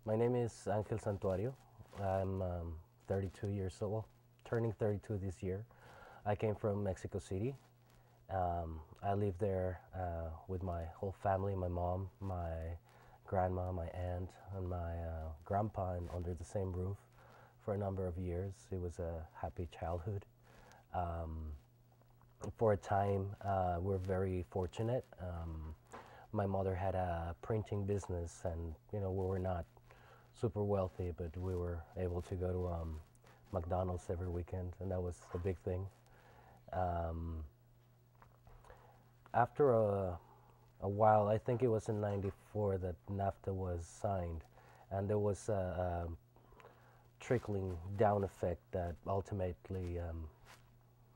My name is Santaurio. I'm 32 years old, turning 32 this year. I came from Mexico City. I live there with my whole family, my mom, my grandma, my aunt, and my grandpa under the same roof for a number of years. It was a happy childhood. Um, for a time, we're very fortunate. My mother had a printing business, and we were not super wealthy, but we were able to go to McDonald's every weekend, and that was a big thing. Um, After a while, I think it was in '94 that NAFTA was signed, and there was a trickling down effect that ultimately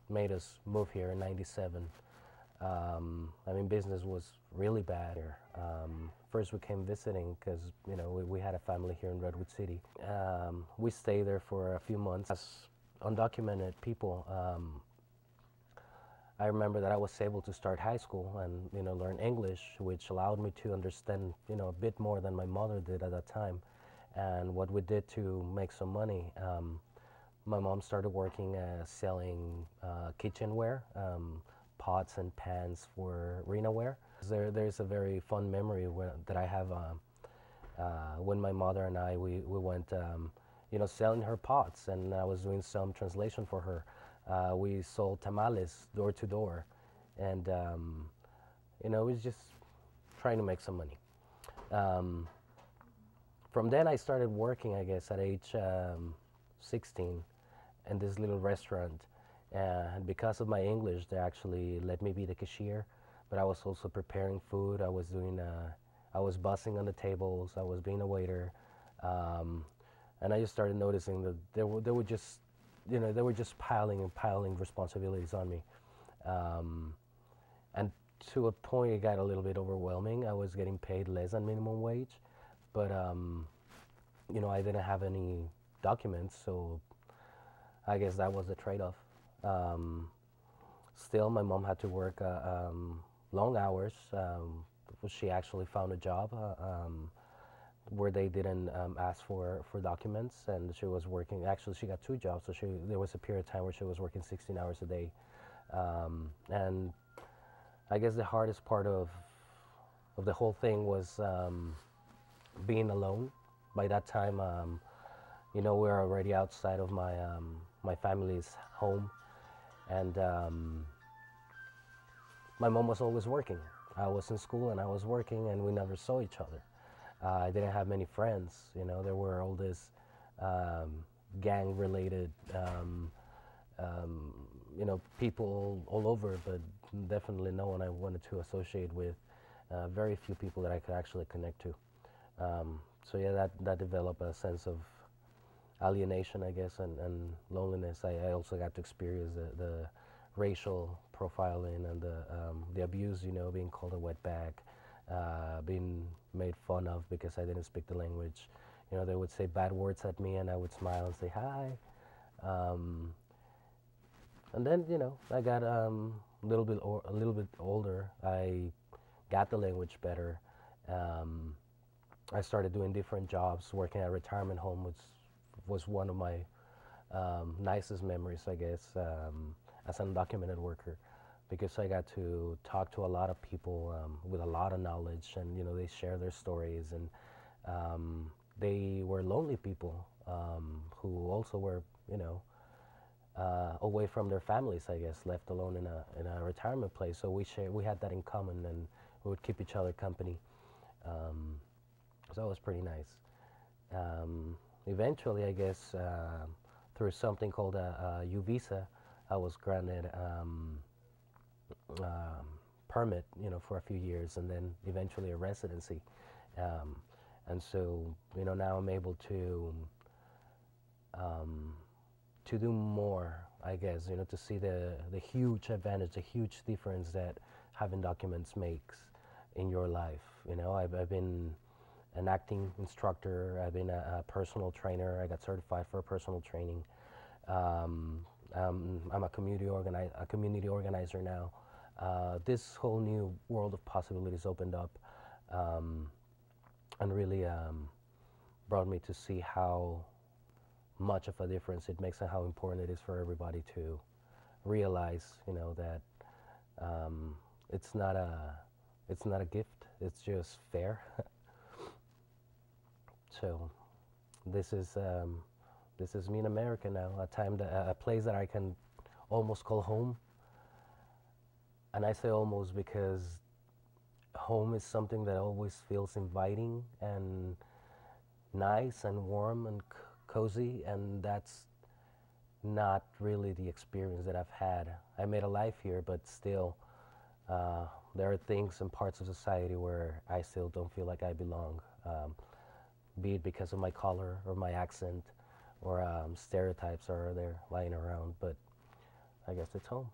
made us move here in '97. I mean, business was really bad here. First, we came visiting because we had a family here in Redwood City. We stayed there for a few months as undocumented people. I remember that I was able to start high school and learn English, which allowed me to understand a bit more than my mother did at that time. And what we did to make some money, my mom started working selling kitchenware, pots and pans for arenaware. There's a very fun memory that I have when my mother and we went selling her pots, and I was doing some translation for her. We sold tamales door to door, and it was just trying to make some money. Um, from then I started working, I guess, at age 16 in this little restaurant. And because of my English, they actually let me be the cashier. But I was also preparing food. I was bussing on the tables. I was being a waiter. And I just started noticing that they were just, they were just piling and piling responsibilities on me. And to a point, it got a little bit overwhelming. I was getting paid less than minimum wage, but I didn't have any documents, so I guess that was the trade-off. Still, my mom had to work long hours. She actually found a job where they didn't ask for documents, and she was working. Actually, she got two jobs, so there was a period of time where she was working 16 hours a day. And I guess the hardest part of the whole thing was being alone. By that time, we were already outside of my family's home, and my mom was always working. I was in school and I was working, and we never saw each other. I didn't have many friends. There were all this gang-related, people all over, but definitely no one I wanted to associate with. Very few people that I could actually connect to. So yeah, that developed a sense of alienation, I guess, and loneliness. I also got to experience the racial profiling and the abuse, being called a wetback, being made fun of because I didn't speak the language. They would say bad words at me, and I would smile and say hi. And then, I got a little bit older. I got the language better. I started doing different jobs. Working at a retirement home was one of my nicest memories, I guess, as an undocumented worker, because I got to talk to a lot of people with a lot of knowledge, and they share their stories, and they were lonely people who also were, away from their families, I guess, left alone in a retirement place. So we had that in common, and we would keep each other company. So that was pretty nice. Eventually, I guess, through something called a U visa, I was granted permit, for a few years, and then eventually a residency. And so, now I'm able to do more, I guess, to see the huge advantage, the huge difference that having documents makes in your life. I've been an acting instructor. I've been a personal trainer. I got certified for personal training. I'm a community organizer now. This whole new world of possibilities opened up and really brought me to see how much of a difference it makes and how important it is for everybody to realize, that um, it's not a it's not a gift. It's just fair. So this is um, this is me in America now, a place that I can almost call home. And I say almost because home is something that always feels inviting and nice and warm and cozy, and that's not really the experience that I've had. I made a life here, but still, uh, there are things and parts of society where I still don't feel like I belong, be it because of my color or my accent or stereotypes are there lying around, but I guess it's home.